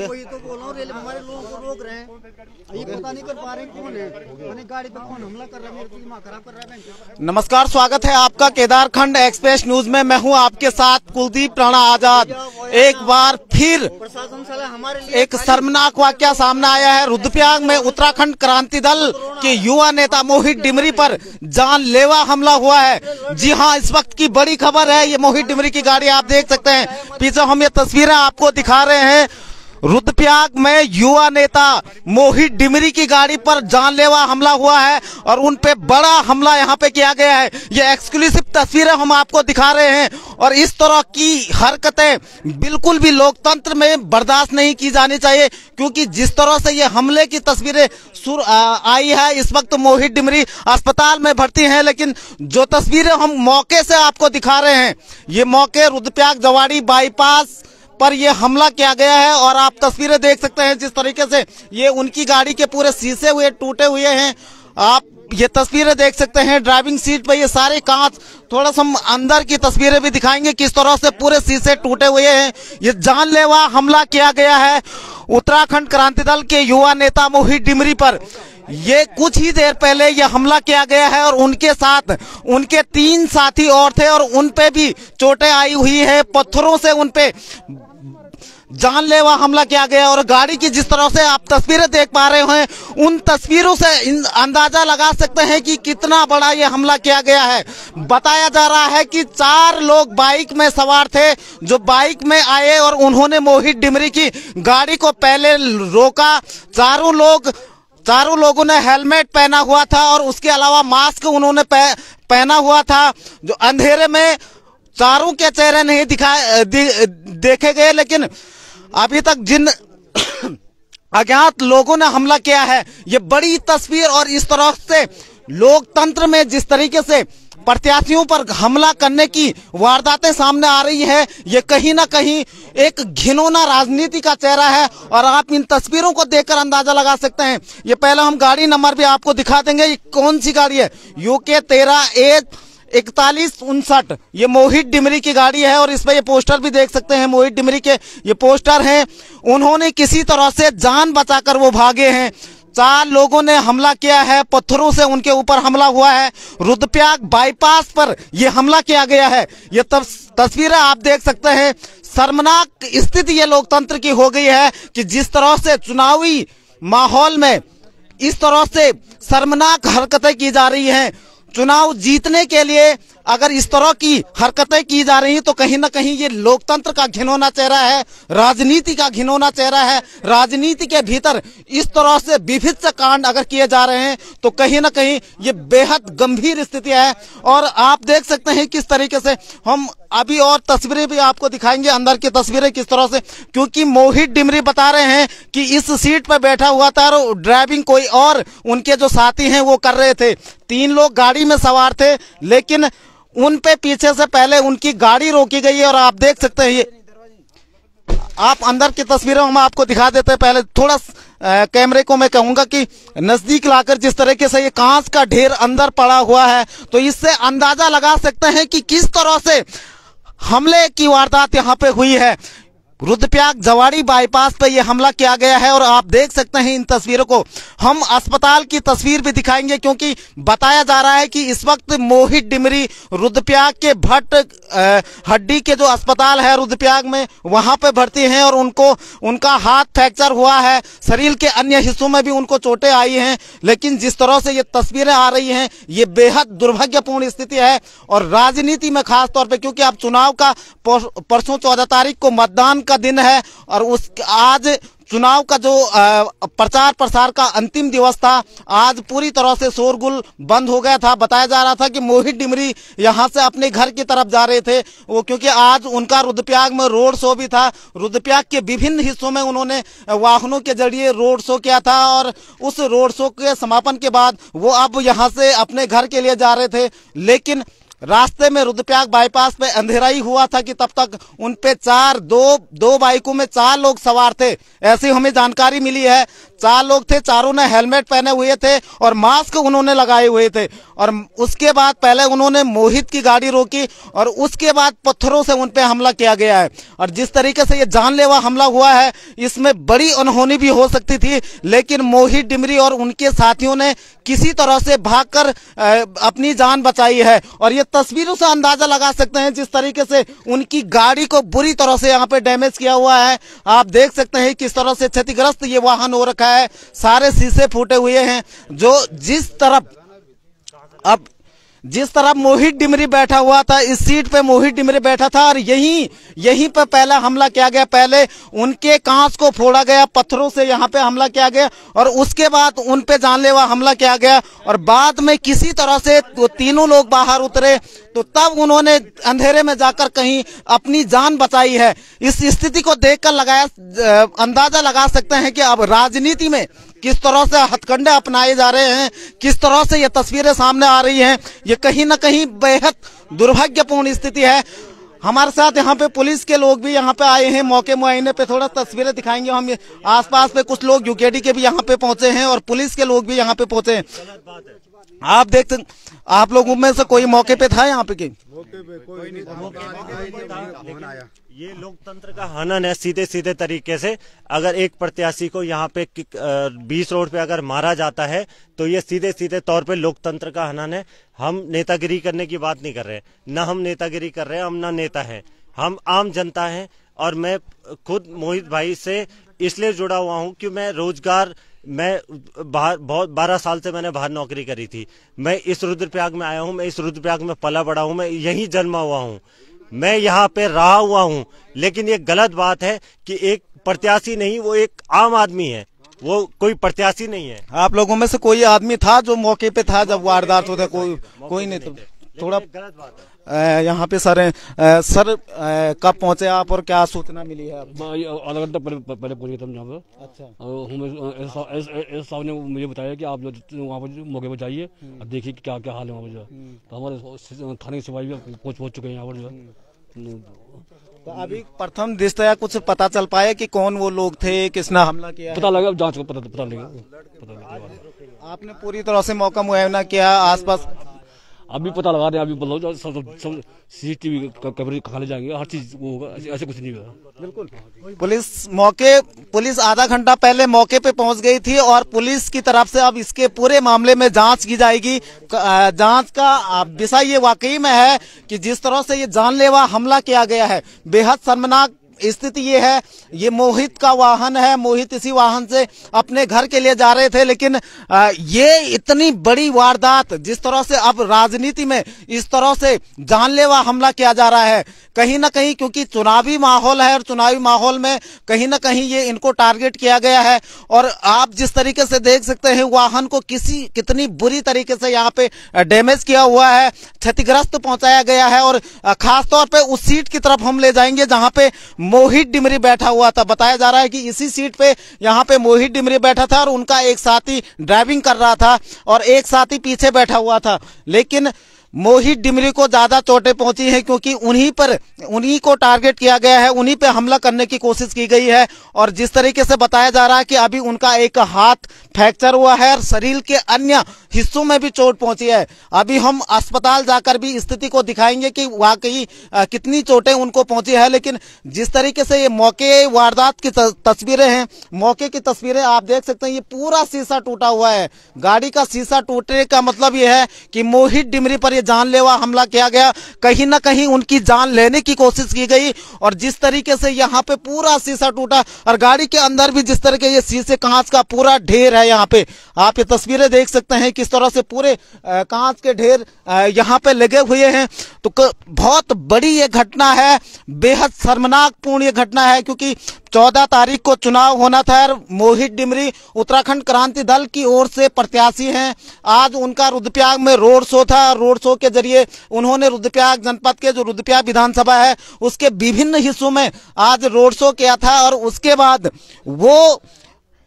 होंगे। वही तो बोल रहा हूँ, हमारे लोगों को रोक रहे हैं, ये पता नहीं कर पा रहे कौन है, गाड़ी पे कौन हमला कर रहा है, मेरे दिमाग खराब कर रहा है। नमस्कार, स्वागत है आपका केदारखंड एक्सप्रेस न्यूज में। मैं हूं आपके साथ कुलदीप राणा आजाद। एक बार फिर प्रशासन साला हमारे लिए एक शर्मनाक वाकया सामने आया है। रुद्रप्रयाग में उत्तराखंड क्रांति दल के युवा नेता मोहित डिमरी पर जानलेवा हमला हुआ है। जी हां, इस वक्त की बड़ी खबर है। ये मोहित डिमरी की गाड़ी आप देख सकते हैं, पीछे हम ये तस्वीरें आपको दिखा रहे हैं। रुद्रप्रयाग में युवा नेता मोहित डिमरी की गाड़ी पर जानलेवा हमला हुआ है और उन पे बड़ा हमला यहाँ पे किया गया है। ये एक्सक्लूसिव तस्वीरें हम आपको दिखा रहे हैं और इस तरह की हरकतें बिल्कुल भी लोकतंत्र में बर्दाश्त नहीं की जानी चाहिए, क्योंकि जिस तरह से ये हमले की तस्वीरें आई है, इस वक्त मोहित डिमरी अस्पताल में भर्ती हैं। लेकिन जो तस्वीरें हम मौके से आपको दिखा रहे हैं, ये मौके रुद्रप्रयाग जवाड़ी बाईपास पर ये हमला किया गया है और आप तस्वीरें देख सकते हैं जिस तरीके से ये उनकी गाड़ी के पूरे शीशे हुए टूटे हुए हैं। आप ये तस्वीरें देख सकते हैं, ड्राइविंग सीट पे ये सारे कांच, थोड़ा सा हम अंदर की तस्वीरें भी दिखाएंगे किस तरह से पूरे शीशे टूटे हुए हैं। ये जानलेवा हमला किया गया है उत्तराखंड क्रांति दल के युवा नेता मोहित डिमरी पर। ये कुछ ही देर पहले ये हमला किया गया है और उनके साथ उनके 3 साथी और थे और उन पे भी चोटें आई हुई है। पत्थरों से उन पे जानलेवा हमला किया गया और गाड़ी की जिस तरह से आप तस्वीरें देख पा रहे हैं, उन तस्वीरों से अंदाजा लगा सकते हैं कि कितना बड़ा ये हमला किया गया है। बताया जा रहा है कि 4 लोग बाइक में सवार थे, जो बाइक में आए और उन्होंने मोहित डिमरी की गाड़ी को पहले रोका। चारों लोगों ने हेलमेट पहना हुआ था और उसके अलावा मास्क उन्होंने पहना हुआ था। जो अंधेरे में चारों के चेहरे नहीं देखे गए, लेकिन अभी तक जिन अज्ञात लोगों ने हमला किया है, ये बड़ी तस्वीर और इस तरह से लोकतंत्र में जिस तरीके से प्रत्याशियों पर हमला करने की वारदातें सामने आ रही है, ये कहीं ना कहीं एक घिनौना राजनीति का चेहरा है और आप इन तस्वीरों को देखकर अंदाजा लगा सकते हैं। ये पहला हम गाड़ी नंबर भी आपको दिखा देंगे। ये कौन सी गाड़ी है? UK 13A4159। ये मोहित डिमरी की गाड़ी है और इस पर ये पोस्टर भी देख सकते हैं, मोहित डिमरी के ये पोस्टर हैं। उन्होंने किसी तरह से जान बचाकर वो भागे हैं। 4 लोगों ने हमला किया है, पत्थरों से उनके ऊपर हमला हुआ है। रुद्रप्रयाग बाईपास पर यह हमला किया गया है। ये तस्वीरें आप देख सकते हैं। शर्मनाक स्थिति ये लोकतंत्र की हो गई है कि जिस तरह से चुनावी माहौल में इस तरह से शर्मनाक हरकतें की जा रही हैं। चुनाव जीतने के लिए अगर इस तरह की हरकतें की जा रही हैं तो कहीं ना कहीं ये लोकतंत्र का घिनौना चेहरा है, राजनीति का घिनौना चेहरा है। राजनीति के भीतर इस तरह से विभिन्न कांड अगर किए जा रहे हैं तो कहीं ना कहीं ये बेहद गंभीर स्थिति है। और आप देख सकते हैं किस तरीके से हम अभी और तस्वीरें भी आपको दिखाएंगे, अंदर की तस्वीरें किस तरह से, क्योंकि मोहित डिमरी बता रहे हैं कि इस सीट पर बैठा हुआ था और ड्राइविंग कोई और उनके जो साथी हैं वो कर रहे थे। 3 लोग गाड़ी में सवार थे, लेकिन उन पे पीछे से पहले उनकी गाड़ी रोकी गई है और आप देख सकते हैं। ये आप अंदर की तस्वीरें हम आपको दिखा देते हैं। पहले थोड़ा कैमरे को मैं कहूंगा कि नजदीक लाकर, जिस तरीके से ये कांच का ढेर अंदर पड़ा हुआ है, तो इससे अंदाजा लगा सकते हैं कि किस तरह से हमले की वारदात यहाँ पे हुई है। रुद्रप्रयाग जवाड़ी बाईपास पे ये हमला किया गया है और आप देख सकते हैं इन तस्वीरों को। हम अस्पताल की तस्वीर भी दिखाएंगे, क्योंकि बताया जा रहा है कि इस वक्त मोहित डिमरी रुद्रप्रयाग के भट्ट हड्डी के जो अस्पताल है रुद्रप्रयाग में, वहां पे भर्ती हैं और उनका हाथ फ्रैक्चर हुआ है। शरीर के अन्य हिस्सों में भी उनको चोटें आई हैं। लेकिन जिस तरह से ये तस्वीरें आ रही हैं, ये बेहद दुर्भाग्यपूर्ण स्थिति है और राजनीति में खास तौर पे, क्योंकि अब चुनाव का परसों 14 तारीख को मतदान का दिन है और आज चुनाव का जो प्रचार प्रसार का अंतिम दिवस था, आज पूरी तरह से शोरगुल बंद हो गया था। बताया जा रहा था कि मोहित डिमरी यहां से अपने घर की तरफ जा रहे थे वो, क्योंकि आज उनका रुद्रप्रयाग में रोड शो भी था। रुद्रप्रयाग के विभिन्न हिस्सों में उन्होंने वाहनों के जरिए रोड शो किया था और उस रोड शो के समापन के बाद वो अब यहां से अपने घर के लिए जा रहे थे। लेकिन रास्ते में रुद्रप्रयाग बाईपास पे अंधेरा ही हुआ था कि तब तक उन पे दो बाइकों में 4 लोग सवार थे, ऐसी हमें जानकारी मिली है। 4 लोग थे, चारों ने हेलमेट पहने हुए थे और मास्क उन्होंने लगाए हुए थे। और उसके बाद पहले उन्होंने मोहित की गाड़ी रोकी और उसके बाद पत्थरों से उन पे हमला किया गया है। और जिस तरीके से ये जानलेवा हमला हुआ है, इसमें बड़ी अनहोनी भी हो सकती थी, लेकिन मोहित डिमरी और उनके साथियों ने किसी तरह से भागकर अपनी जान बचाई है। और ये तस्वीरों से अंदाजा लगा सकते हैं जिस तरीके से उनकी गाड़ी को बुरी तरह से यहाँ पे डैमेज किया हुआ है। आप देख सकते हैं किस तरह से क्षतिग्रस्त ये वाहन हो रखा है, सारे शीशे फूटे हुए हैं। जिस तरफ मोहित डिमरी बैठा हुआ था, इस सीट पे मोहित डिमरी बैठा था और यहीं पे पहला हमला किया गया। पहले उनके कांच को फोड़ा गया, पत्थरों से यहाँ पे हमला किया गया और उसके बाद उन पे जानलेवा हमला किया गया। और बाद में किसी तरह से तो तीनों लोग बाहर उतरे, तो तब उन्होंने अंधेरे में जाकर कहीं अपनी जान बचाई है। इस स्थिति को देखकर अंदाजा लगा सकते हैं कि अब राजनीति में किस तरह से हथकंडे अपनाए जा रहे हैं, किस तरह से ये तस्वीरें सामने आ रही हैं। ये कहीं ना कहीं बेहद दुर्भाग्यपूर्ण स्थिति है। हमारे साथ यहाँ पे पुलिस के लोग भी यहाँ पे आए हैं, मौके मुआयने पे थोड़ा तस्वीरें दिखाएंगे हम। आसपास पे कुछ लोग यूकेडी के भी यहाँ पे पहुंचे हैं और पुलिस के लोग भी यहाँ पे पहुंचे हैं। आप देख सकते, आप लोगों में से कोई मौके पे था यहाँ पे? कोई नहीं था। ये लोकतंत्र का हनन है सीधे सीधे तरीके से। अगर एक प्रत्याशी को यहाँ पे 20 रोड पे अगर मारा जाता है तो ये सीधे सीधे तौर पे लोकतंत्र का हनन है। हम नेतागिरी करने की बात नहीं कर रहे, न हम नेतागिरी कर रहे हैं, हम न नेता हैं, हम आम जनता हैं। और मैं खुद मोहित भाई से इसलिए जुड़ा हुआ हूँ कि मैं बाहर 12 साल से मैंने बाहर नौकरी करी थी। मैं इस रुद्रप्रयाग में आया हूँ, मैं इस रुद्रप्रयाग में पला बड़ा हूँ, मैं यहीं जन्मा हुआ हूँ, मैं यहाँ पे रहा हुआ हूँ। लेकिन ये गलत बात है कि एक प्रत्याशी नहीं, वो एक आम आदमी है, वो कोई प्रत्याशी नहीं है। आप लोगों में से कोई आदमी था जो मौके पे था जब वारदात होता? कोई नहीं। तो थोड़ा गलत बात है। यहाँ पे सर कब पहुंचे आप और क्या सूचना मिली है? आधा घंटा पहले पहुंचे थे हम यहाँ पे। अच्छा। साहब ने मुझे बताया कि आप जो वहाँ पर मौके पर जाइए और देखिए क्या क्या हाल है वहाँ पर जो। तो हमारे थाने के सिपाही भी पहुंच चुके हैं यहाँ पर जो। तो अभी प्रथम दृष्टया कुछ पता चल पाया कि कौन वो लोग थे, किसने हमला किया? पता लगा, जांच को पता लगेगा। आपने पूरी तरह से मौका मुआयना किया आसपास? अभी पता लगा रहे हैं, अभी बोलो सब CCTV कैमरे खाने जाएंगे, हर चीज वो होगा, ऐसे कुछ नहीं होगा। बिल्कुल। पुलिस आधा घंटा पहले मौके पे पहुंच गई थी और पुलिस की तरफ से अब इसके पूरे मामले में जांच की जाएगी। जांच का विषय ये वाकई में है कि जिस तरह से ये जानलेवा हमला किया गया है, बेहद शर्मनाक स्थिति ये है। ये मोहित का वाहन है, मोहित इसी वाहन से अपने घर के लिए जा रहे थे, लेकिन ये इतनी बड़ी वारदात, जिस तरह से अब राजनीति में इस तरह से जानलेवा हमला किया जा रहा है, कहीं ना कहीं क्योंकि चुनावी माहौल है और चुनावी माहौल में कहीं ना कहीं ये इनको टारगेट किया गया है। और आप जिस तरीके से देख सकते हैं वाहन को कितनी बुरी तरीके से यहाँ पे डैमेज किया हुआ है, क्षतिग्रस्त पहुंचाया गया है। और खासतौर पे उस सीट की तरफ हम ले जाएंगे जहां पे मोहित डिमरी बैठा हुआ था। बताया जा रहा है कि इसी सीट पे यहाँ पे मोहित डिमरी बैठा था और उनका एक साथी ड्राइविंग कर रहा था और एक साथी पीछे बैठा हुआ था। लेकिन मोहित डिमरी को ज्यादा चोटें पहुंची हैं क्योंकि उन्हीं को टारगेट किया गया है, उन्हीं पे हमला करने की कोशिश की गई है। और जिस तरीके से बताया जा रहा है कि अभी उनका एक हाथ फ्रैक्चर हुआ है और शरीर के अन्य हिस्सों में भी चोट पहुंची है। अभी हम अस्पताल जाकर भी स्थिति को दिखाएंगे कि वाकई कितनी चोटें उनको पहुंची है। लेकिन जिस तरीके से ये मौके वारदात की तस्वीरें हैं, मौके की तस्वीरें आप देख सकते हैं, ये पूरा शीशा टूटा हुआ है। गाड़ी का शीशा टूटने का मतलब ये है कि मोहित डिमरी पर जानलेवा हमला किया गया, कहीं ना कहीं उनकी जान लेने की कोशिश की गई। और जिस तरीके से यहाँ पे पूरा शीशा टूटा और गाड़ी के अंदर भी जिस तरह के ये शीशे कांच का पूरा ढेर है, यहाँ पे आप ये तस्वीरें देख सकते हैं किस तरह से पूरे कांच के ढेर यहाँ पे लगे हुए हैं। तो बहुत बड़ी ये घटना है, बेहद शर्मनाक पूर्ण ये घटना है क्योंकि 14 तारीख को चुनाव होना था और मोहित डिमरी उत्तराखंड क्रांति दल की ओर से प्रत्याशी हैं। आज उनका रुद्रप्रयाग में रोड शो था। रोड शो के जरिए उन्होंने रुद्रप्रयाग जनपद के जो रुद्रप्रयाग विधानसभा है उसके विभिन्न हिस्सों में आज रोड शो किया था और उसके बाद वो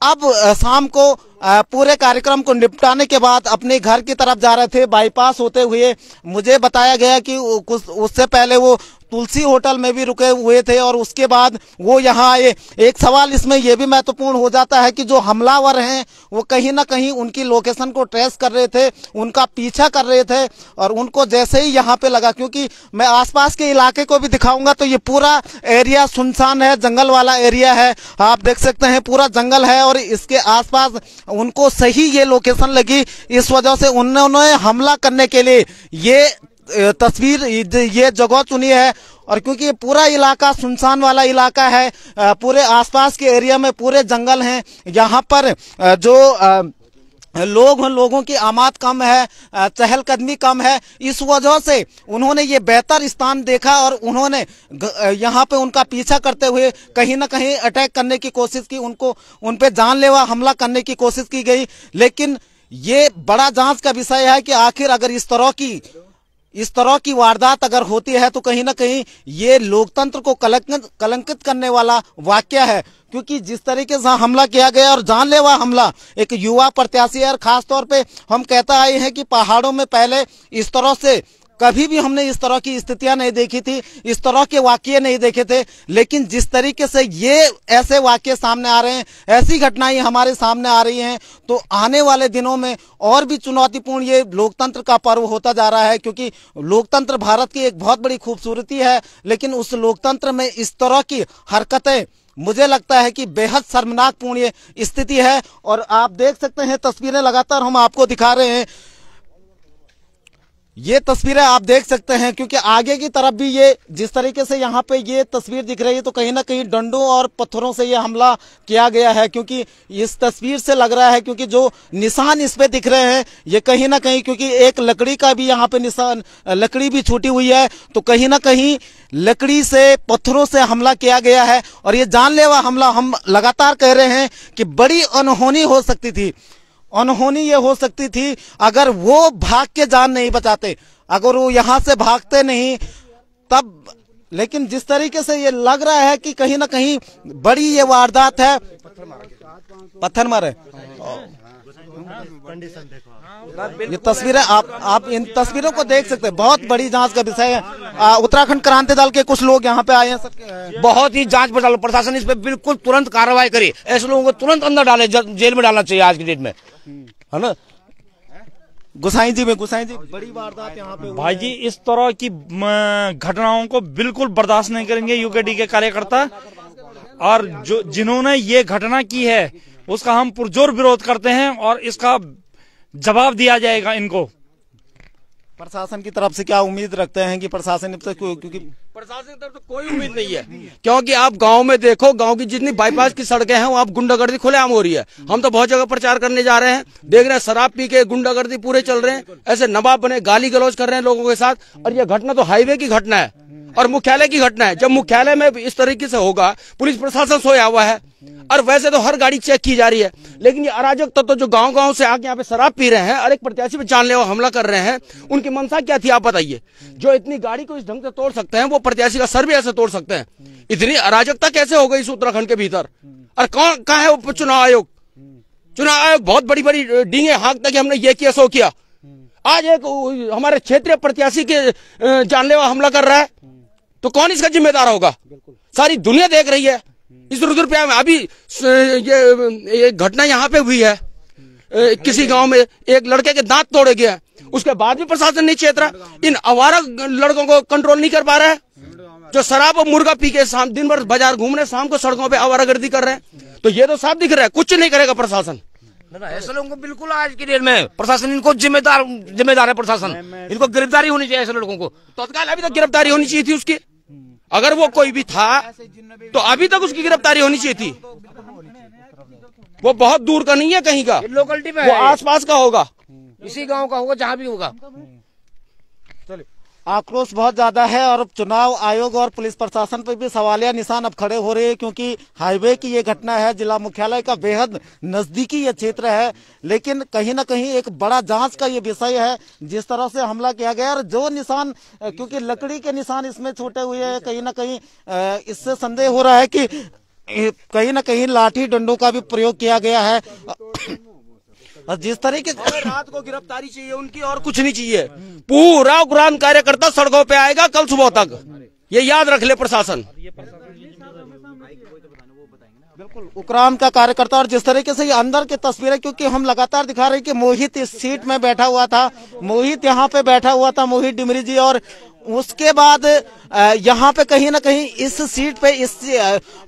अब शाम को पूरे कार्यक्रम को निपटाने के बाद अपने घर की तरफ जा रहे थे। बाईपास होते हुए मुझे बताया गया कि उससे पहले वो तुलसी होटल में भी रुके हुए थे और उसके बाद वो यहाँ आए। एक सवाल इसमें यह भी महत्वपूर्ण हो जाता है कि जो हमलावर हैं वो कहीं ना कहीं उनकी लोकेशन को ट्रेस कर रहे थे, उनका पीछा कर रहे थे और उनको जैसे ही यहाँ पे लगा, क्योंकि मैं आसपास के इलाके को भी दिखाऊंगा तो ये पूरा एरिया सुनसान है, जंगल वाला एरिया है, आप देख सकते हैं पूरा जंगल है और इसके आसपास उनको सही ये लोकेशन लगी। इस वजह से उन्होंने हमला करने के लिए ये तस्वीर, ये जगह चुनी है। और क्योंकि पूरा इलाका सुनसान वाला इलाका है, पूरे आसपास के एरिया में पूरे जंगल हैं, यहाँ पर जो लोगों की आमद कम है, चहलकदमी कम है, इस वजह से उन्होंने ये बेहतर स्थान देखा और उन्होंने यहाँ पे उनका पीछा करते हुए कहीं ना कहीं अटैक करने की कोशिश की, उन पे जानलेवा हमला करने की कोशिश की गई। लेकिन ये बड़ा जांच का विषय है कि आखिर अगर इस तरह की वारदात अगर होती है तो कहीं ना कहीं ये लोकतंत्र को कलंकित करने वाला वाकया है। क्योंकि जिस तरीके से हमला किया गया और जानलेवा हमला एक युवा प्रत्याशी है, और खासतौर पे हम कहता आए हैं कि पहाड़ों में पहले इस तरह से कभी भी हमने इस तरह की स्थितियां नहीं देखी थी, इस तरह के वाकये नहीं देखे थे। लेकिन जिस तरीके से ये ऐसे वाकये सामने आ रहे हैं, ऐसी घटनाएं हमारे सामने आ रही हैं, तो आने वाले दिनों में और भी चुनौतीपूर्ण ये लोकतंत्र का पर्व होता जा रहा है। क्योंकि लोकतंत्र भारत की एक बहुत बड़ी खूबसूरती है, लेकिन उस लोकतंत्र में इस तरह की हरकतें मुझे लगता है कि बेहद शर्मनाक पूर्ण ये स्थिति है। और आप देख सकते हैं तस्वीरें लगातार हम आपको दिखा रहे हैं, ये तस्वीरें आप देख सकते हैं। क्योंकि आगे की तरफ भी ये जिस तरीके से यहाँ पे ये तस्वीर दिख रही है तो कहीं ना कहीं डंडों और पत्थरों से ये हमला किया गया है। क्योंकि इस तस्वीर से लग रहा है, क्योंकि जो निशान इस पे दिख रहे हैं ये कहीं ना कहीं, क्योंकि एक लकड़ी का भी यहाँ पे निशान, लकड़ी भी छूटी हुई है, तो कहीं ना कहीं लकड़ी से, पत्थरों से हमला किया गया है। और ये जानलेवा हमला हम लगातार कह रहे हैं कि बड़ी अनहोनी हो सकती थी, अनहोनी ये हो सकती थी अगर वो भाग के जान नहीं बचाते, अगर वो यहां से भागते नहीं तब। लेकिन जिस तरीके से ये लग रहा है कि कहीं ना कहीं बड़ी ये वारदात है, पत्थर मारे। ये तस्वीरें आप इन तस्वीरों को देख सकते हैं, बहुत बड़ी जांच का विषय है। उत्तराखंड क्रांति दल के कुछ लोग यहाँ पे आए हैं सर। बहुत ही जांच पड़ताल, प्रशासन इस पे बिल्कुल तुरंत कार्रवाई करे, ऐसे लोगों को तुरंत अंदर डाले, जेल में डालना चाहिए आज की डेट में, है ना। गुसाई जी बड़ी वारदात यहाँ पे भाई जी, इस तरह की घटनाओं को बिल्कुल बर्दाश्त नहीं करेंगे यूकेडी के कार्यकर्ता, और जो जिन्होंने ये घटना की है उसका हम पुरजोर विरोध करते हैं और इसका जवाब दिया जाएगा इनको। प्रशासन की तरफ से क्या उम्मीद रखते हैं कि प्रशासन, क्योंकि प्रशासन की तरफ से कोई उम्मीद नहीं है, क्योंकि आप गांव में देखो, गांव की जितनी बाईपास की सड़कें हैं वहाँ गुंडागर्दी खुलेआम हो रही है। हम तो बहुत जगह प्रचार करने जा रहे हैं, देख रहे हैं शराब पी के गुंडागर्दी पूरे चल रहे हैं, ऐसे नवाब बने गाली गलौज कर रहे हैं लोगों के साथ। और ये घटना तो हाईवे की घटना है और मुख्यालय की घटना है। जब मुख्यालय में इस तरीके से होगा, पुलिस प्रशासन सोया हुआ है और वैसे तो हर गाड़ी चेक की जा रही है, लेकिन ये अराजक तत्व जो गांव-गांव से आके यहाँ पे शराब पी रहे हैं और एक प्रत्याशी पे जानलेवा हमला कर रहे हैं, उनकी मंशा क्या थी आप बताइए। जो इतनी गाड़ी को इस ढंग से तोड़ सकते हैं, वो प्रत्याशी का सर भी ऐसे तोड़ सकते हैं। इतनी अराजकता कैसे हो गई इस उत्तराखंड के भीतर। और कहाँ है वो चुनाव आयोग? चुनाव आयोग बहुत बड़ी बड़ी डींगे हाँकता कि हमने ये किया सो किया। आज एक हमारे क्षेत्रीय प्रत्याशी के जानलेवा हमला कर रहा है तो कौन इसका जिम्मेदार होगा? सारी दुनिया देख रही है। इस रुद्र पे अभी ये घटना यहाँ पे हुई है, किसी गांव में एक लड़के के दांत तोड़े गए, उसके बाद भी प्रशासन नहीं चेत रहा। इन आवारा लड़कों को कंट्रोल नहीं कर पा रहा है, जो शराब और मुर्गा पी के दिन भर बाजार घूमने, शाम को सड़कों पे आवारागर्दी कर रहे हैं। तो ये तो साफ दिख रहा है कुछ नहीं करेगा प्रशासन। ऐसे लोगों को बिल्कुल आज की डेट में प्रशासन, इनको जिम्मेदार है प्रशासन, इनको गिरफ्तारी होनी चाहिए। ऐसे लोगों को तत्काल अभी तक गिरफ्तारी होनी चाहिए थी उसकी। अगर वो कोई भी था तो अभी तक उसकी गिरफ्तारी होनी चाहिए थी। वो बहुत दूर का नहीं है कहीं का, लोकलिटी में, वो आसपास का होगा, इसी गांव का होगा, जहां भी होगा। आक्रोश बहुत ज्यादा है और चुनाव आयोग और पुलिस प्रशासन पर भी सवालिया निशान अब खड़े हो रहे हैं। क्योंकि हाईवे की ये घटना है, जिला मुख्यालय का बेहद नजदीकी ये क्षेत्र है, लेकिन कहीं ना कहीं एक बड़ा जांच का ये विषय है जिस तरह से हमला किया गया। और जो निशान, क्योंकि लकड़ी के निशान इसमें छोटे हुए हैं, कहीं ना कहीं इससे संदेह हो रहा है कि कहीं ना कहीं लाठी डंडों का भी प्रयोग किया गया है। और जिस तरीके रात को गिरफ्तारी चाहिए उनकी, और कुछ नहीं चाहिए। पूरा उग्राण कार्यकर्ता सड़कों पे आएगा कल सुबह तक, ये याद रख ले प्रशासन। बिल्कुल उक्रान का कार्यकर्ता, और जिस तरीके से ये अंदर की तस्वीरें, क्योंकि हम लगातार दिखा रहे हैं कि मोहित इस सीट में बैठा हुआ था, मोहित यहाँ पे बैठा हुआ था, मोहित डिमरी जी, और उसके बाद यहाँ पे कहीं ना कहीं इस सीट पे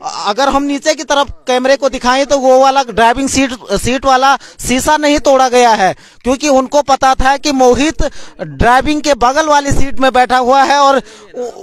अगर हम नीचे की तरफ कैमरे को दिखाएं तो वो वाला ड्राइविंग सीट वाला शीशा नहीं तोड़ा गया है, क्योंकि उनको पता था कि मोहित ड्राइविंग के बगल वाली सीट में बैठा हुआ है और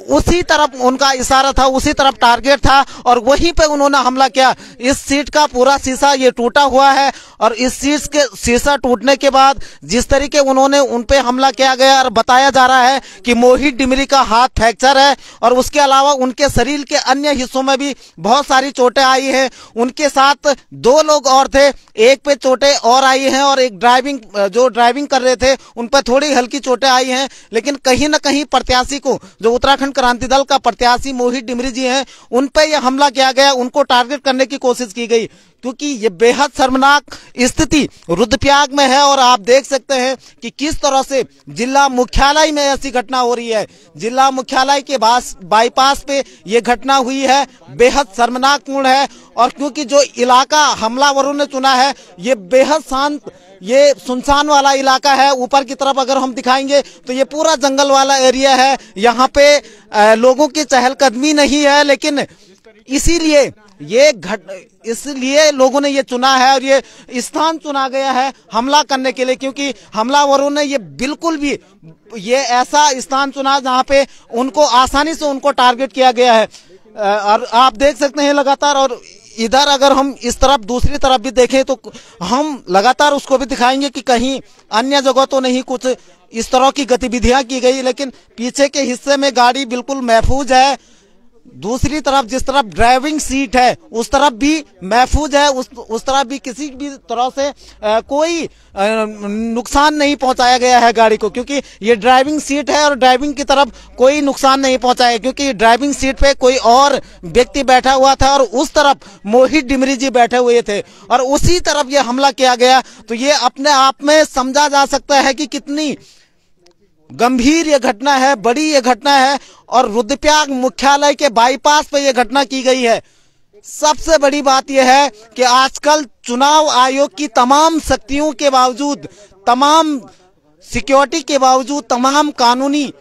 उसी तरफ उनका इशारा था, उसी तरफ टारगेट था, और वहीं पे उन्होंने हमला किया। इस सीट का पूरा शीशा ये टूटा हुआ है, और इस सीट के शीशा टूटने के बाद जिस तरीके उन्होंने उनपे हमला किया गया, और बताया जा रहा है कि मोहित डिमरी का हाथ फ्रैक्चर है, और उसके अलावा उनके शरीर के अन्य हिस्सों में भी बहुत सारी चोटें आई हैं। उनके साथ 2 लोग और थे, एक पे चोटें और आई हैं, और एक जो ड्राइविंग कर रहे थे उन पर थोड़ी हल्की चोटें आई हैं। लेकिन कहीं ना कहीं प्रत्याशी को, जो उत्तराखंड क्रांति दल का प्रत्याशी मोहित डिमरी जी हैं, उन पर यह हमला किया गया, उनको टारगेट करने की कोशिश की गई, क्योंकि ये बेहद शर्मनाक स्थिति रुद्रप्रयाग में है। और आप देख सकते हैं कि किस तरह से जिला मुख्यालय में ऐसी घटना हो रही है। जिला मुख्यालय के बाईपास पे ये घटना हुई है, बेहद शर्मनाकपूर्ण है। और क्योंकि जो इलाका हमलावरों ने चुना है ये बेहद शांत, ये सुनसान वाला इलाका है। ऊपर की तरफ अगर हम दिखाएंगे तो ये पूरा जंगल वाला एरिया है, यहाँ पे लोगों की चहलकदमी नहीं है, लेकिन इसलिए लोगों ने ये चुना है, और ये स्थान चुना गया है हमला करने के लिए, क्योंकि हमलावरों ने ये बिल्कुल भी ये ऐसा स्थान चुना जहां पे उनको आसानी से उनको टारगेट किया गया है। और आप देख सकते हैं लगातार, और इधर अगर हम इस तरफ दूसरी तरफ भी देखें तो हम लगातार उसको भी दिखाएंगे कि कहीं अन्य जगह तो नहीं कुछ इस तरह की गतिविधियां की गई, लेकिन पीछे के हिस्से में गाड़ी बिल्कुल महफूज है। दूसरी तरफ जिस तरफ ड्राइविंग सीट है उस तरफ भी महफूज है, उस तरफ भी किसी भी तरह से कोई नुकसान नहीं पहुंचाया गया है गाड़ी को, क्योंकि ये ड्राइविंग सीट है और ड्राइविंग की तरफ कोई नुकसान नहीं पहुंचाया, क्योंकि ड्राइविंग सीट पे कोई और व्यक्ति बैठा हुआ था और उस तरफ मोहित डिमरी जी बैठे हुए थे, और उसी तरफ ये हमला किया गया। तो ये अपने आप में समझा जा सकता है कि कितनी गंभीर ये घटना है, बड़ी ये घटना है, और रुद्रप्रयाग मुख्यालय के बाईपास पे ये घटना की गई है। सबसे बड़ी बात यह है कि आजकल चुनाव आयोग की तमाम शक्तियों के बावजूद, तमाम सिक्योरिटी के बावजूद, तमाम कानूनी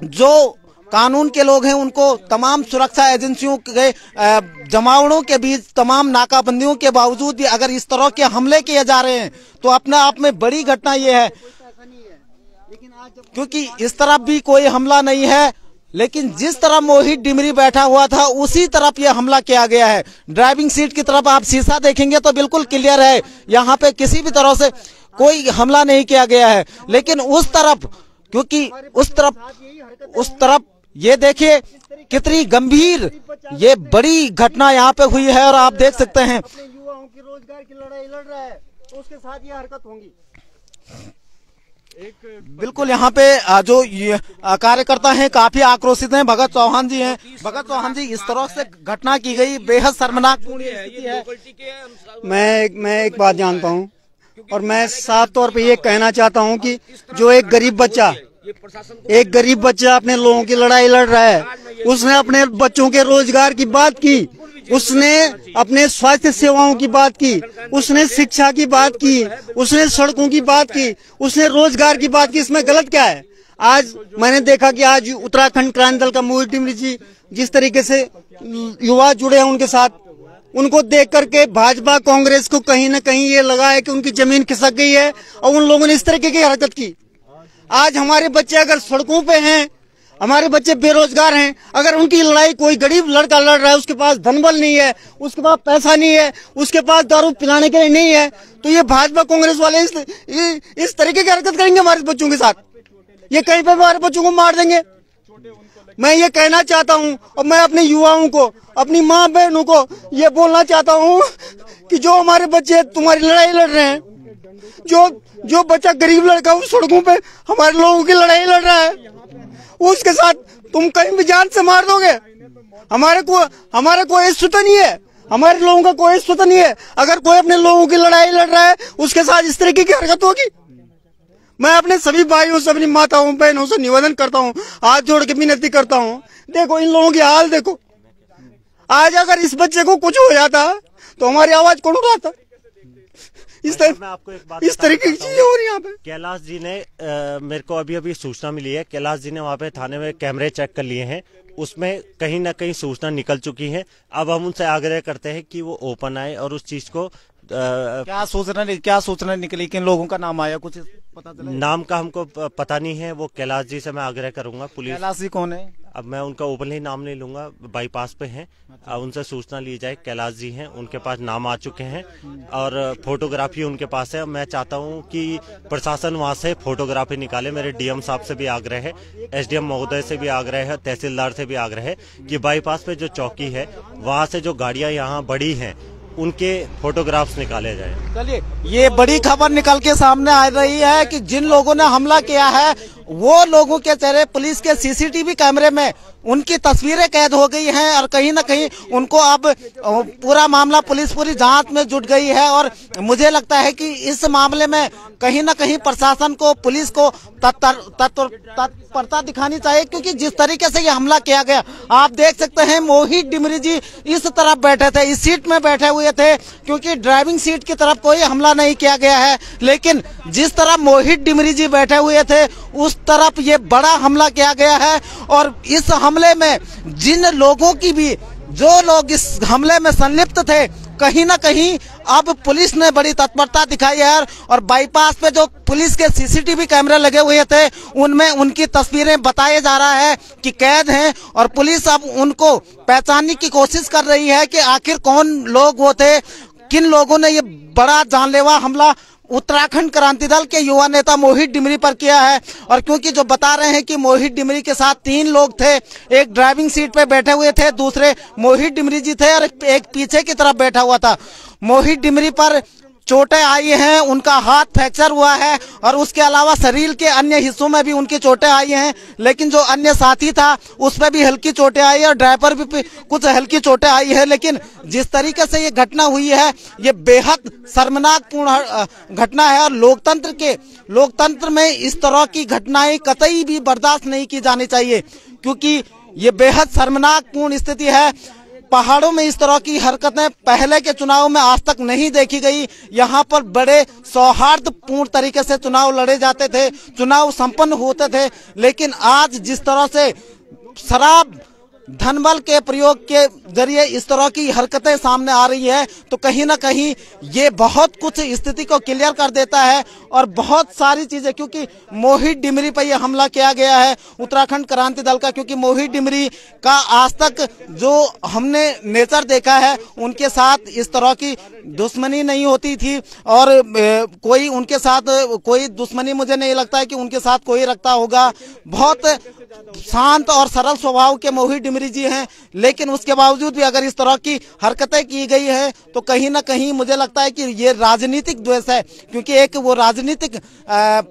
जो कानून के लोग हैं उनको, तमाम सुरक्षा एजेंसियों के जमावड़ों के बीच, तमाम नाकाबंदियों के बावजूद भी अगर इस तरह के हमले किए जा रहे हैं तो अपने आप में बड़ी घटना ये है, क्योंकि इस तरफ भी कोई हमला नहीं है, लेकिन जिस तरह मोहित डिमरी बैठा हुआ था उसी तरफ ये हमला किया गया है। ड्राइविंग सीट की तरफ आप शीशा देखेंगे तो बिल्कुल क्लियर है, यहाँ पे किसी भी तरह से कोई हमला नहीं किया गया है, लेकिन उस तरफ, क्योंकि उस तरफ ये देखिए कितनी गंभीर ये बड़ी घटना यहाँ पे हुई है, और आप देख सकते हैं युवाओं की रोजगार की लड़ाई लड़ रहा है, उसके साथ ये हरकत होगी। बिल्कुल यहाँ पे जो कार्यकर्ता हैं काफी आक्रोशित हैं। भगत चौहान जी हैं। भगत चौहान जी, इस तरह से घटना की गई, बेहद शर्मनाकपूर्ण स्थिति है। मैं एक बात जानता हूँ, और मैं साफ तौर पे ये कहना चाहता हूँ कि जो एक गरीब बच्चा अपने लोगों की लड़ाई लड़ रहा है, उसने अपने बच्चों के रोजगार की बात की, उसने अपने स्वास्थ्य सेवाओं की बात की, उसने शिक्षा की बात की, उसने सड़कों की बात की, उसने रोजगार की बात की। इसमें गलत क्या है? आज मैंने देखा कि आज उत्तराखंड क्रांति दल का मोहित डिमरी जी जिस तरीके से युवा जुड़े हैं उनके साथ, उनको देख करके भाजपा कांग्रेस को कहीं न कहीं ये लगा है कि उनकी जमीन खिसक गई है, और उन लोगों ने इस तरीके की हरकत की। आज हमारे बच्चे अगर सड़कों पे हैं, हमारे बच्चे बेरोजगार हैं, अगर उनकी लड़ाई कोई गरीब लड़का लड़ रहा है, उसके पास धनबल नहीं है, उसके पास पैसा नहीं है, उसके पास दारू पिलाने के लिए नहीं है, तो ये भाजपा कांग्रेस वाले इस तरीके की हरकत करेंगे हमारे बच्चों के साथ। ये कहीं पे हमारे बच्चों को मार देंगे। मैं ये कहना चाहता हूँ, और मैं अपने युवाओं को, अपनी माँ बहनों को ये बोलना चाहता हूँ कि जो हमारे बच्चे तुम्हारी लड़ाई लड़ रहे हैं, जो बच्चा गरीब लड़का उस सड़कों पे हमारे लोगों की लड़ाई लड़ रहा है, उसके साथ तुम कहीं भी जान से मार दोगे। हमारे को ऐसा नहीं है, हमारे लोगों का कोई स्वतः नहीं है। अगर कोई अपने लोगों की लड़ाई लड़ रहा है उसके साथ इस तरीके की हरकत होगी। मैं अपने सभी भाइयों से, अपनी माताओं बहनों से निवेदन करता हूँ, हाथ जोड़ के विनती करता हूँ, देखो इन लोगों की हाल देखो। आज अगर इस बच्चे को कुछ हो जाता तो हमारी आवाज कौन उठाता? इस तरीके की चीजें हो रही है यहाँ पे। कैलाश जी ने मेरे को अभी सूचना मिली है, कैलाश जी ने वहाँ पे थाने में कैमरे चेक कर लिए हैं, उसमें कहीं ना कहीं सूचना निकल चुकी है। अब हम उनसे आग्रह करते हैं कि वो ओपन आए और उस चीज को क्या सूचना निकली, किन लोगों का नाम आया, कुछ पता चला? नाम का हमको पता नहीं है। वो कैलाश जी से मैं आग्रह करूंगा। पुलिस कैलाश जी कौन है? अब मैं उनका ओपनली नाम नहीं लूंगा, बाईपास पे हैं। उनसे सूचना ली जाए। कैलाश जी हैं, उनके पास नाम आ चुके हैं और फोटोग्राफी उनके पास है। मैं चाहता हूं कि प्रशासन वहां से फोटोग्राफी निकाले। मेरे डीएम साहब से भी आग्रह है, एसडीएम महोदय से भी आग्रह है, तहसीलदार से भी आग्रह है कि बाईपास पे जो चौकी है वहां से जो गाड़ियां यहाँ बड़ी हैं उनके फोटोग्राफ्स निकाले जाए। चलिए, ये बड़ी खबर निकल के सामने आ रही है कि जिन लोगों ने हमला किया है वो लोगों के चेहरे पुलिस के सीसीटीवी कैमरे में उनकी तस्वीरें कैद हो गई हैं और कहीं ना कहीं उनको अब पूरा मामला पुलिस पूरी जांच में जुट गई है। और मुझे लगता है कि इस मामले में कहीं ना कहीं प्रशासन को, पुलिस को तत्परता दिखानी चाहिए, क्योंकि जिस तरीके से ये हमला किया गया, आप देख सकते हैं मोहित डिमरी जी इस तरफ बैठे थे, इस सीट में बैठे हुए थे, क्योंकि ड्राइविंग सीट की तरफ कोई हमला नहीं किया गया है। लेकिन जिस तरफ मोहित डिमरी जी बैठे हुए थे उस तरफ ये बड़ा हमला किया गया है। और इस हमले में जिन लोगों की भी, जो लोग इस हमले में संलिप्त थे, कहीं ना कहीं अब पुलिस ने बड़ी तत्परता दिखाई है। और बाईपास पे जो पुलिस के सीसीटीवी कैमरे लगे हुए थे उनमें उनकी तस्वीरें बताया जा रहा है कि कैद हैं और पुलिस अब उनको पहचानने की कोशिश कर रही है कि आखिर कौन लोग वो थे, किन लोगों ने ये बड़ा जानलेवा हमला उत्तराखंड क्रांति दल के युवा नेता मोहित डिमरी पर किया है। और क्योंकि जो बता रहे हैं कि मोहित डिमरी के साथ 3 लोग थे, एक ड्राइविंग सीट पे बैठे हुए थे, दूसरे मोहित डिमरी जी थे और एक पीछे की तरफ बैठा हुआ था। मोहित डिमरी पर चोटें आई हैं, उनका हाथ फ्रैक्चर हुआ है और उसके अलावा शरीर के अन्य हिस्सों में भी उनकी चोटें आई हैं। लेकिन जो अन्य साथी था उस पर भी हल्की चोटें आई और ड्राइवर भी कुछ हल्की चोटें आई है। लेकिन जिस तरीके से ये घटना हुई है ये बेहद शर्मनाकपूर्ण घटना है और लोकतंत्र में इस तरह की घटनाएं कतई भी बर्दाश्त नहीं की जानी चाहिए, क्योंकि ये बेहद शर्मनाकपूर्ण स्थिति है। पहाड़ों में इस तरह की हरकतें पहले के चुनाव में आज तक नहीं देखी गई। यहाँ पर बड़े सौहार्दपूर्ण तरीके से चुनाव लड़े जाते थे, चुनाव संपन्न होते थे। लेकिन आज जिस तरह से शराब, धनबल के प्रयोग के जरिए इस तरह की हरकतें सामने आ रही है, तो कहीं ना कहीं ये बहुत कुछ स्थिति को क्लियर कर देता है और बहुत सारी चीजें, क्योंकि मोहित डिमरी पर यह हमला किया गया है उत्तराखंड क्रांति दल का, क्योंकि मोहित डिमरी का आज तक जो हमने नेचर देखा है उनके साथ इस तरह की दुश्मनी नहीं होती थी और कोई उनके साथ कोई दुश्मनी मुझे नहीं लगता है कि उनके साथ कोई रखता होगा। बहुत शांत और सरल स्वभाव के मोहित डिमरी जी हैं, लेकिन उसके बावजूद भी अगर इस तरह की हरकतें की गई है तो कहीं ना कहीं मुझे लगता है कि ये राजनीतिक द्वेष है, क्योंकि एक वो राजनीतिक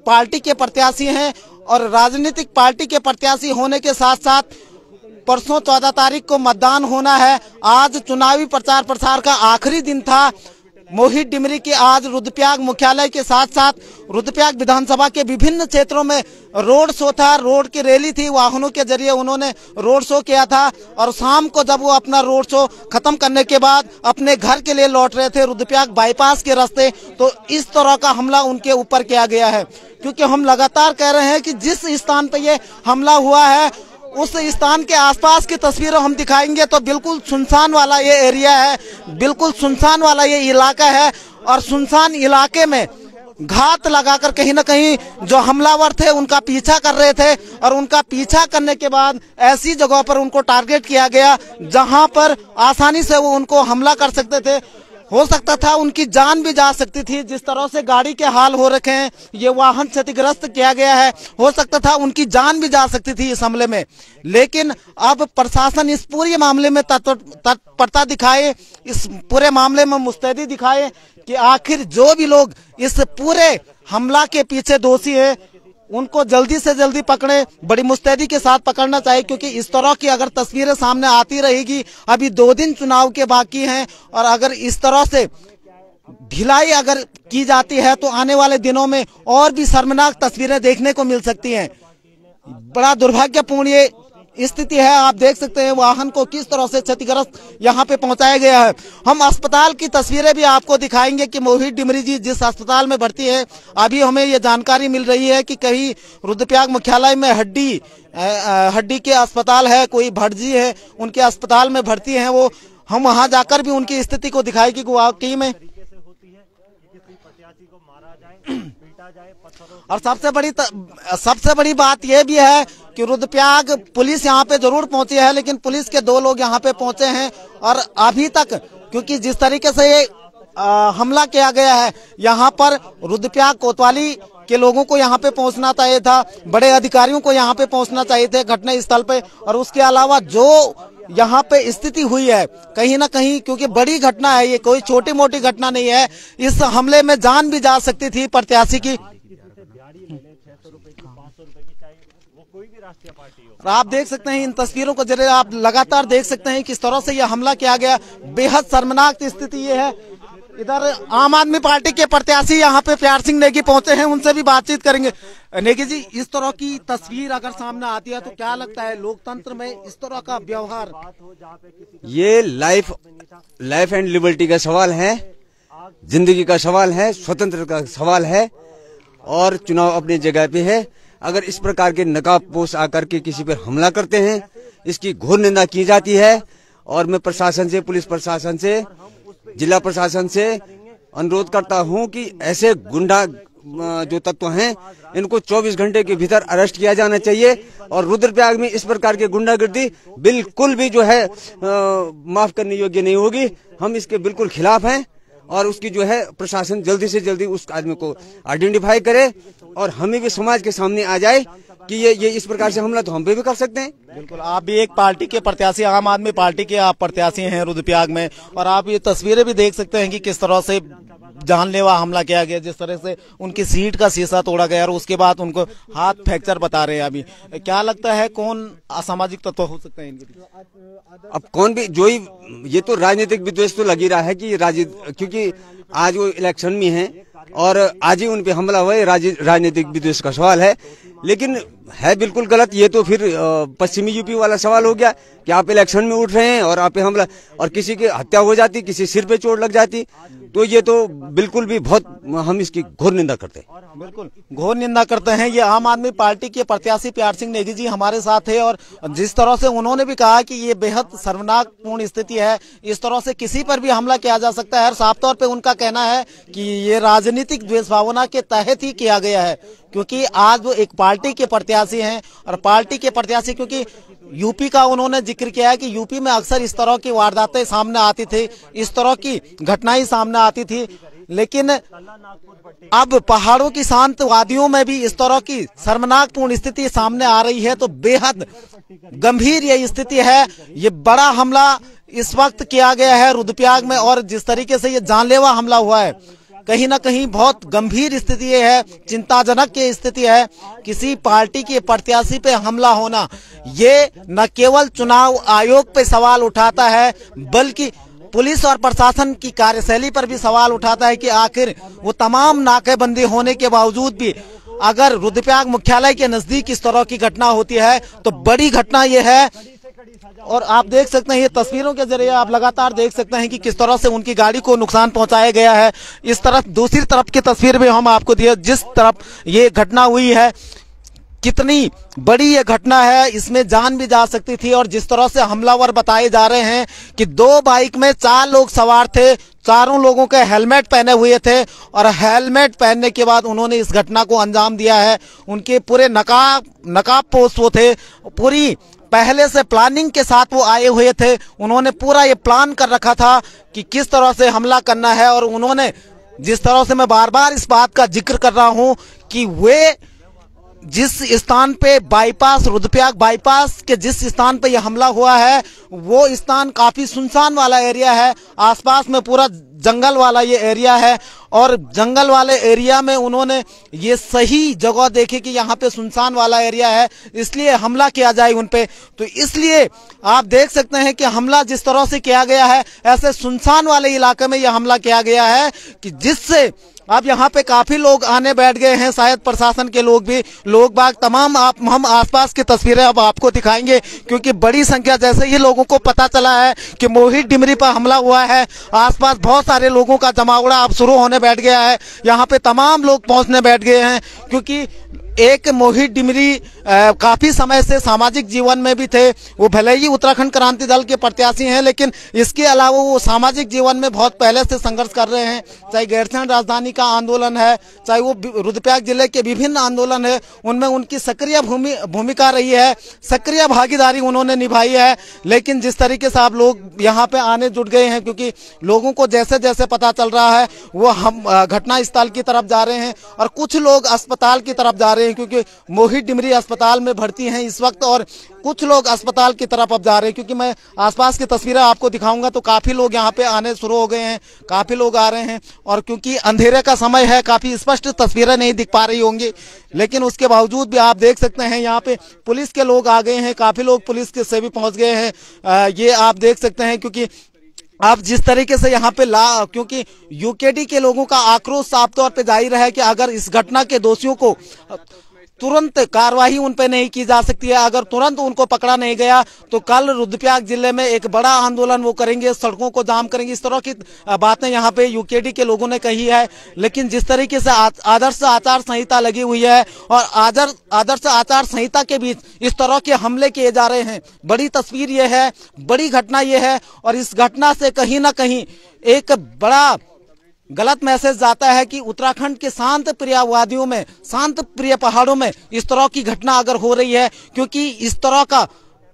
पार्टी के प्रत्याशी हैं और राजनीतिक पार्टी के प्रत्याशी होने के साथ साथ परसों 14 तारीख को मतदान होना है। आज चुनावी प्रचार प्रसार का आखिरी दिन था। मोहित डिमरी की आज रुद्रप्रयाग मुख्यालय के साथ साथ रुद्रप्रयाग विधानसभा के विभिन्न क्षेत्रों में रोड शो था, रोड की रैली थी, वाहनों के जरिए उन्होंने रोड शो किया था और शाम को जब वो अपना रोड शो खत्म करने के बाद अपने घर के लिए लौट रहे थे रुद्रप्रयाग बाईपास के रास्ते, तो इस तरह का हमला उनके ऊपर किया गया है। क्योंकि हम लगातार कह रहे हैं कि जिस स्थान पर ये हमला हुआ है उस स्थान के आसपास की तस्वीरें हम दिखाएंगे तो बिल्कुल सुनसान वाला ये एरिया है, बिल्कुल सुनसान वाला ये इलाका है और सुनसान इलाके में घात लगाकर कहीं ना कहीं जो हमलावर थे उनका पीछा कर रहे थे और उनका पीछा करने के बाद ऐसी जगहों पर उनको टारगेट किया गया जहां पर आसानी से वो उनको हमला कर सकते थे। हो सकता था उनकी जान भी जा सकती थी। जिस तरह से गाड़ी के हाल हो रखे हैं, ये वाहन क्षतिग्रस्त किया गया है, हो सकता था उनकी जान भी जा सकती थी इस हमले में। लेकिन अब प्रशासन इस पूरे मामले में तत्परता दिखाए, इस पूरे मामले में मुस्तैदी दिखाए कि आखिर जो भी लोग इस पूरे हमला के पीछे दोषी है उनको जल्दी से जल्दी पकड़े, बड़ी मुस्तैदी के साथ पकड़ना चाहिए, क्योंकि इस तरह की अगर तस्वीरें सामने आती रहेगी, अभी 2 दिन चुनाव के बाकी हैं, और अगर इस तरह से ढिलाई अगर की जाती है तो आने वाले दिनों में और भी शर्मनाक तस्वीरें देखने को मिल सकती हैं। बड़ा दुर्भाग्यपूर्ण ये स्थिति है। आप देख सकते हैं वाहन को किस तरह से क्षतिग्रस्त यहाँ पे पहुंचाया गया है। हम अस्पताल की तस्वीरें भी आपको दिखाएंगे कि मोहित डिमरी जी जिस अस्पताल में भर्ती है, अभी हमें ये जानकारी मिल रही है कि कहीं रुद्रप्रयाग मुख्यालय में हड्डी के अस्पताल है, कोई भटजी है उनके अस्पताल में भर्ती है वो। हम वहां जाकर भी उनकी स्थिति को दिखाएगी कि वाकई में। और सबसे बड़ी बात यह भी है कि रुद्रप्रयाग पुलिस यहाँ पे जरूर पहुंची है, लेकिन पुलिस के 2 लोग यहाँ पे पहुंचे हैं, और अभी तक क्योंकि जिस तरीके से ये हमला किया गया है, यहाँ पर रुद्रप्रयाग कोतवाली के लोगों को यहाँ पे पहुंचना चाहिए था, बड़े अधिकारियों को यहाँ पे पहुंचना चाहिए थे घटना स्थल पे। और उसके अलावा जो यहाँ पे स्थिति हुई है कहीं ना कहीं, क्योंकि बड़ी घटना है ये, कोई छोटी मोटी घटना नहीं है, इस हमले में जान भी जा सकती थी प्रत्याशी की। आप देख सकते हैं इन तस्वीरों को जरा आप लगातार देख सकते हैं किस तरह से यह हमला किया गया। बेहद शर्मनाक स्थिति ये है। इधर आम आदमी पार्टी के प्रत्याशी यहाँ पे प्यार सिंह नेगी पहुंचे हैं, उनसे भी बातचीत करेंगे। नेगी जी, इस तरह की तस्वीर अगर सामने आती है तो क्या लगता है लोकतंत्र में इस तरह का व्यवहार? ये लाइफ एंड लिबर्टी का सवाल है, जिंदगी का सवाल है, स्वतंत्र का सवाल है, और चुनाव अपनी जगह पे है। अगर इस प्रकार के नकाबपोश आकर के किसी पर हमला करते हैं, इसकी घोर निंदा की जाती है। और मैं प्रशासन से, पुलिस प्रशासन से, जिला प्रशासन से अनुरोध करता हूं कि ऐसे गुंडा जो तत्व हैं इनको 24 घंटे के भीतर अरेस्ट किया जाना चाहिए। और रुद्रप्रयाग में इस प्रकार के गुंडागर्दी बिल्कुल भी जो है माफ करने योग्य नहीं होगी। हम इसके बिल्कुल खिलाफ हैं, और उसकी जो है प्रशासन जल्दी से जल्दी उस आदमी को आइडेंटिफाई करे, और हमें भी समाज के सामने आ जाए कि ये इस प्रकार से हमला तो हम पे भी कर सकते हैं। बिल्कुल, आप भी एक पार्टी के प्रत्याशी, आम आदमी पार्टी के आप प्रत्याशी हैं रुद्रप्रयाग में, और आप ये तस्वीरें भी देख सकते हैं कि किस तरह से जानलेवा हमला किया गया, जिस तरह से उनकी सीट का शीशा तोड़ा गया और उसके बाद उनको हाथ फ्रैक्चर बता रहे हैं। अभी क्या लगता है कौन असामाजिक तत्व हो सकता है इनके पीछे? अब कौन भी जो ही, ये तो राजनीतिक विद्वेष तो लगी रहा है कि क्योंकि आज वो इलेक्शन में है और आज ही उन पे हमला हुआ है, राजनीतिक विद्वेष का सवाल है। लेकिन है बिल्कुल गलत। ये तो फिर पश्चिमी यूपी वाला सवाल हो गया कि आप इलेक्शन में उठ रहे हैं और आप पे हमला, और किसी की हत्या हो जाती, किसी सिर पे चोट लग जाती, तो ये तो बिल्कुल भी बहुत हम इसकी घोर निंदा करते हैं। बिल्कुल घोर निंदा करते हैं। ये आम आदमी पार्टी के प्रत्याशी प्यार सिंह नेगी जी हमारे साथ है, और जिस तरह से उन्होंने भी कहा कि ये बेहद शर्मनाकपूर्ण स्थिति है, इस तरह से किसी पर भी हमला किया जा सकता है। और साफ तौर पे उनका कहना है कि ये राजनीतिक द्वेष भावना के तहत ही किया गया है, क्योंकि आज वो एक पार्टी के प्रत्याशी हैं, और पार्टी के प्रत्याशी क्योंकि यूपी का उन्होंने जिक्र किया है कि यूपी में अक्सर इस तरह की वारदातें सामने आती थी, इस तरह की घटनाएं सामने आती थी, लेकिन अब पहाड़ों की शांत वादियों में भी इस तरह की शर्मनाकपूर्ण स्थिति सामने आ रही है। तो बेहद गंभीर ये स्थिति है। ये बड़ा हमला इस वक्त किया गया है रुद्रप्रयाग में, और जिस तरीके से ये जानलेवा हमला हुआ है, कहीं ना कहीं बहुत गंभीर स्थिति ये है, चिंताजनक ये स्थिति है। किसी पार्टी के प्रत्याशी पे हमला होना ये न केवल चुनाव आयोग पे सवाल उठाता है, बल्कि पुलिस और प्रशासन की कार्यशैली पर भी सवाल उठाता है कि आखिर वो तमाम नाकेबंदी होने के बावजूद भी अगर रुद्रप्रयाग मुख्यालय के नजदीक इस तरह की घटना होती है तो बड़ी घटना ये है। और आप देख सकते हैं ये तस्वीरों के जरिए आप लगातार देख सकते हैं कि किस तरह से उनकी गाड़ी को नुकसान पहुंचाया गया है। इस तरफ दूसरी तरफ की तस्वीर भी हम आपको दिए, जिस तरफ ये घटना हुई है कितनी बड़ी ये घटना है, इसमें जान भी जा सकती थी। और जिस तरह से हमलावर बताए जा रहे हैं कि 2 बाइक में 4 लोग सवार थे, चारों लोगों के हेलमेट पहने हुए थे, और हेलमेट पहनने के बाद उन्होंने इस घटना को अंजाम दिया है। उनके पूरे नकाब पोस्ट वो थे, पूरी पहले से प्लानिंग के साथ वो आए हुए थे। उन्होंने पूरा ये प्लान कर रखा था कि किस तरह से हमला करना है। और उन्होंने जिस तरह से, मैं बार बार इस बात का जिक्र कर रहा हूं कि वे जिस स्थान पे बाईपास, रुद्रप्रयाग बाईपास के जिस स्थान पे यह हमला हुआ है वो स्थान काफी सुनसान वाला एरिया है। आसपास में पूरा जंगल वाला ये एरिया है और जंगल वाले एरिया में उन्होंने ये सही जगह देखी कि यहाँ पे सुनसान वाला एरिया है, इसलिए हमला किया जाए उन पे। तो इसलिए आप देख सकते हैं कि हमला जिस तरह से किया गया है, ऐसे सुनसान वाले इलाके में यह हमला किया गया है कि जिससे अब यहाँ पे काफी लोग आने बैठ गए हैं, शायद प्रशासन के लोग भी, लोग बाग तमाम। हम आसपास की तस्वीरें अब आपको दिखाएंगे क्योंकि बड़ी संख्या, जैसे ही लोगों को पता चला है कि मोहित डिमरी पर हमला हुआ है, आसपास बहुत सारे लोगों का जमावड़ा अब शुरू होने बैठ गया है। यहाँ पे तमाम लोग पहुंचने बैठ गए हैं क्योंकि एक मोहित डिमरी काफी समय से सामाजिक जीवन में भी थे। वो भले ही उत्तराखंड क्रांति दल के प्रत्याशी हैं, लेकिन इसके अलावा वो सामाजिक जीवन में बहुत पहले से संघर्ष कर रहे हैं। चाहे गैरसैंण राजधानी का आंदोलन है, चाहे वो रुद्रप्रयाग जिले के विभिन्न आंदोलन है, उनमें उनकी सक्रिय भूमिका रही है, सक्रिय भागीदारी उन्होंने निभाई है। लेकिन जिस तरीके से आप लोग यहाँ पे आने जुट गए हैं, क्योंकि लोगों को जैसे जैसे पता चल रहा है वो हम घटना स्थल की तरफ जा रहे हैं और कुछ लोग अस्पताल की तरफ जा रहे हैं क्योंकि मोहित डिमरी अस्पताल में भर्ती हैं इस वक्त, और कुछ लोग अस्पताल की तरफ अब जा रहे हैं। क्योंकि मैं आसपास की तस्वीरें आपको दिखाऊंगा तो काफी लोग यहाँ पे आने शुरू हो गए हैं, काफी लोग आ रहे हैं और क्योंकि अंधेरे का समय है काफी स्पष्ट तस्वीरें नहीं दिख पा रही होंगी, लेकिन उसके बावजूद भी आप देख सकते हैं यहाँ पे पुलिस के लोग आ गए हैं, काफी लोग पुलिस के से भी पहुंच गए हैं। ये आप देख सकते हैं क्योंकि आप जिस तरीके से यहाँ पे क्योंकि यूकेडी के लोगों का आक्रोश साफ तौर पे जाहिर है कि अगर इस घटना के दोषियों को तुरंत कार्रवाई उन पे नहीं की जा सकती है, अगर तुरंत उनको पकड़ा नहीं गया तो कल रुद्रप्रयाग जिले में एक बड़ा आंदोलन वो करेंगे, सड़कों को जाम करेंगे। इस तरह की बातें यहाँ पे यूकेडी के लोगों ने कही है। लेकिन जिस तरीके से आदर्श आचार संहिता लगी हुई है और आदर्श आचार संहिता के बीच इस तरह के हमले किए जा रहे हैं, बड़ी तस्वीर ये है, बड़ी घटना ये है और इस घटना से कहीं ना कहीं एक बड़ा गलत मैसेज जाता है कि उत्तराखंड के शांत प्रियवादियों में, शांत प्रिय पहाड़ों में इस तरह की घटना अगर हो रही है, क्योंकि इस तरह का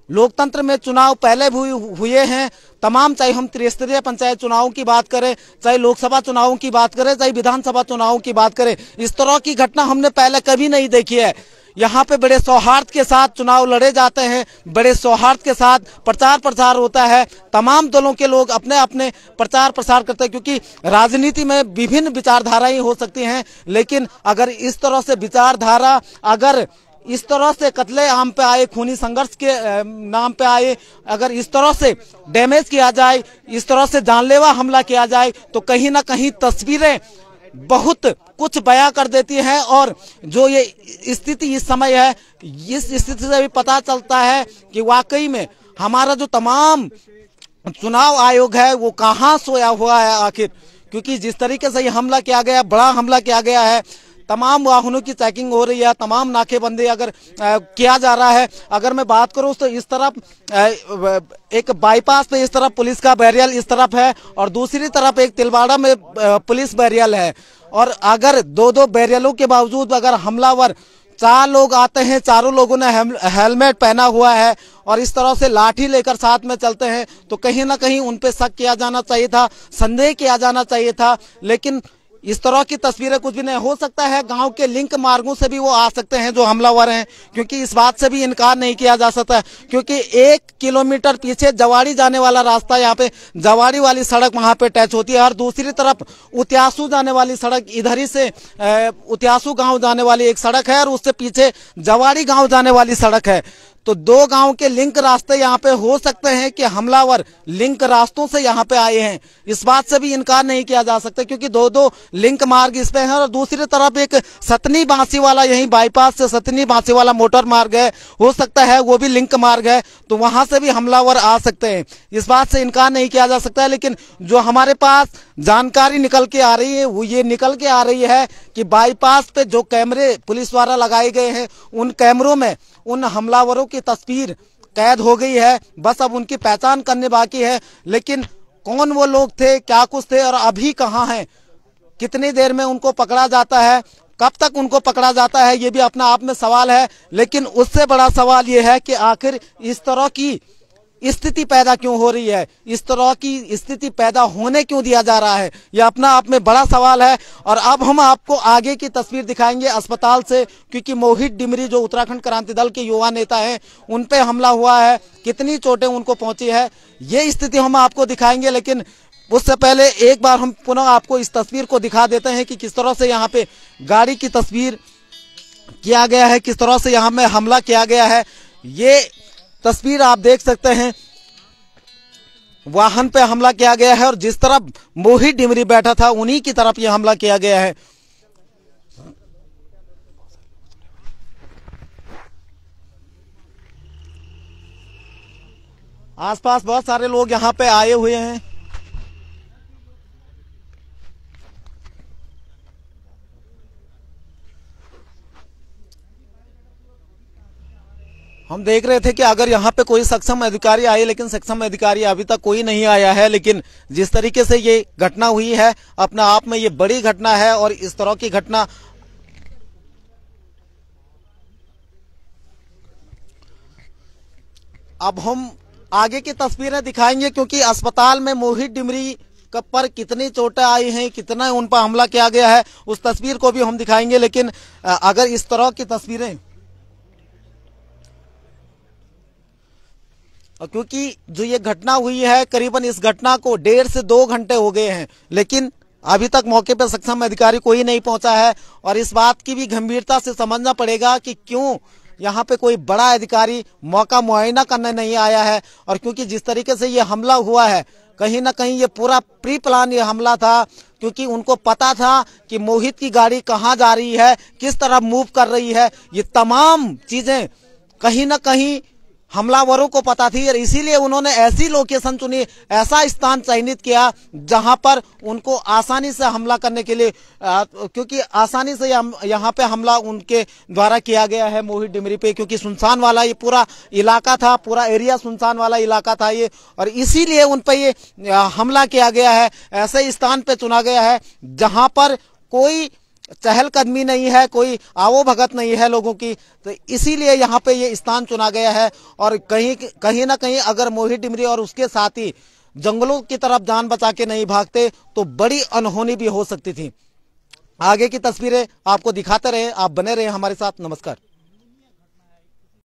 लोकतंत्र में चुनाव पहले भी हुए हैं तमाम, चाहे हम त्रिस्तरीय पंचायत चुनावों की बात करें, चाहे लोकसभा चुनावों की बात करें, चाहे विधानसभा चुनावों की बात करें, इस तरह की घटना हमने पहले कभी नहीं देखी है। यहाँ पे बड़े सौहार्द के साथ चुनाव लड़े जाते हैं, बड़े सौहार्द के साथ प्रचार प्रसार होता है, तमाम दलों के लोग अपने अपने प्रचार प्रसार करते हैं क्योंकि राजनीति में विभिन्न विचारधाराएं हो सकती हैं, लेकिन अगर इस तरह से विचारधारा अगर इस तरह से कत्ले आम पे आए, खूनी संघर्ष के नाम पे आए, अगर इस तरह से डैमेज किया जाए, इस तरह से जानलेवा हमला किया जाए तो कहीं ना कहीं तस्वीरें बहुत कुछ बयां कर देती हैं। और जो ये स्थिति इस समय है, इस स्थिति से भी पता चलता है कि वाकई में हमारा जो तमाम चुनाव आयोग है वो कहाँ सोया हुआ है आखिर, क्योंकि जिस तरीके से ये हमला किया गया, बड़ा हमला किया गया है, तमाम वाहनों की चेकिंग हो रही है, तमाम नाकेबंदी अगर किया जा रहा है। अगर मैं बात करूं तो इस तरफ एक बाईपास पे इस तरफ पुलिस का बैरियल इस तरफ है और दूसरी तरफ एक तिलवाड़ा में पुलिस बैरियल है, और अगर दो बैरियलों के बावजूद अगर हमलावर 4 लोग आते हैं, चारों लोगों ने हेलमेट पहना हुआ है और इस तरह से लाठी लेकर साथ में चलते हैं, तो कहीं ना कहीं उन पे शक किया जाना चाहिए था, संदेह किया जाना चाहिए था। लेकिन इस तरह की तस्वीरें कुछ भी नहीं हो सकता है। गांव के लिंक मार्गों से भी वो आ सकते हैं जो हमलावर हैं, क्योंकि इस बात से भी इनकार नहीं किया जा सकता, क्योंकि 1 किलोमीटर पीछे जवाड़ी जाने वाला रास्ता, यहाँ पे जवाड़ी वाली सड़क वहां पे टच होती है और दूसरी तरफ उत्यासू जाने वाली सड़क, इधर ही से उत्यासू गांव जाने वाली एक सड़क है और उससे पीछे जवाड़ी गांव जाने वाली सड़क है। तो 2 गांव के लिंक रास्ते यहाँ पे हो सकते हैं कि हमलावर लिंक रास्तों से यहाँ पे आए हैं, इस बात से भी इनकार नहीं किया जा सकता, क्योंकि 2 लिंक मार्ग इस पे हैं और दूसरी तरफ एक सतनी बांसी वाला, यही बाईपास से सतनी बांसी वाला मोटर मार्ग है, हो सकता है वो भी लिंक मार्ग है, तो वहां से भी हमलावर आ सकते हैं, इस बात से इनकार नहीं किया जा सकता है। लेकिन जो हमारे पास जानकारी निकल के आ रही है वो ये निकल के आ रही है कि बाईपास पे जो कैमरे पुलिस द्वारा लगाए गए हैं, उन कैमरों में उन हमलावरों की तस्वीर कैद हो गई है, बस अब उनकी पहचान करने बाकी है। लेकिन कौन वो लोग थे, क्या कुछ थे और अभी कहाँ हैं, कितनी देर में उनको पकड़ा जाता है, कब तक उनको पकड़ा जाता है, ये भी अपना आप में सवाल है। लेकिन उससे बड़ा सवाल ये है कि आखिर इस तरह की स्थिति पैदा क्यों हो रही है, इस तरह की स्थिति पैदा होने क्यों दिया जा रहा है, यह अपना आप में बड़ा सवाल है। और अब हम आपको आगे की तस्वीर दिखाएंगे अस्पताल से, क्योंकि मोहित डिमरी जो उत्तराखंड क्रांति दल के युवा नेता हैं, उन पे हमला हुआ है, कितनी चोटें उनको पहुंची है, ये स्थिति हम आपको दिखाएंगे। लेकिन उससे पहले एक बार हम पुनः आपको इस तस्वीर को दिखा देते हैं कि किस तरह से यहाँ पे गाड़ी की तस्वीर किया गया है, किस तरह से यहाँ में हमला किया गया है। ये तस्वीर आप देख सकते हैं, वाहन पे हमला किया गया है और जिस तरफ मोहित डिमरी बैठा था उन्हीं की तरफ यह हमला किया गया है। आसपास बहुत सारे लोग यहाँ पे आए हुए हैं। हम देख रहे थे कि अगर यहाँ पे कोई सक्षम अधिकारी आए, लेकिन सक्षम अधिकारी अभी तक कोई नहीं आया है। लेकिन जिस तरीके से ये घटना हुई है, अपने आप में ये बड़ी घटना है और इस तरह की घटना अब हम आगे की तस्वीरें दिखाएंगे, क्योंकि अस्पताल में मोहित डिमरी पर कितनी चोटें आई हैं, कितना उन पर हमला किया गया है, उस तस्वीर को भी हम दिखाएंगे। लेकिन अगर इस तरह की तस्वीरें, क्योंकि जो ये घटना हुई है, करीबन इस घटना को 1.5 से 2 घंटे हो गए हैं, लेकिन अभी तक मौके पर सक्षम अधिकारी कोई नहीं पहुंचा है। और इस बात की भी गंभीरता से समझना पड़ेगा कि क्यों यहाँ पे कोई बड़ा अधिकारी मौका मुआयना करने नहीं आया है। और क्योंकि जिस तरीके से ये हमला हुआ है, कहीं ना कहीं ये पूरा प्री प्लान ये हमला था, क्योंकि उनको पता था कि मोहित की गाड़ी कहाँ जा रही है, किस तरह मूव कर रही है, ये तमाम चीजें कहीं ना कहीं हमलावरों को पता थी। और इसीलिए उन्होंने ऐसी लोकेशन चुनी, ऐसा स्थान चयनित किया जहां पर उनको आसानी से हमला करने के लिए, क्योंकि आसानी से यहाँ पे हमला उनके द्वारा किया गया है मोहित डिमरी पे, क्योंकि सुनसान वाला ये पूरा इलाका था, पूरा एरिया सुनसान वाला इलाका था ये, और इसीलिए उन पे ये हमला किया गया है। ऐसे स्थान पे चुना गया है जहां पर कोई चहलकदमी नहीं है, कोई आवोभगत नहीं है लोगों की, तो इसीलिए यहाँ पे ये स्थान चुना गया है। और कहीं ना कहीं अगर मोहित डिमरी और उसके साथी जंगलों की तरफ जान बचा के नहीं भागते तो बड़ी अनहोनी भी हो सकती थी। आगे की तस्वीरें आपको दिखाते रहे, आप बने रहे हमारे साथ। नमस्कार।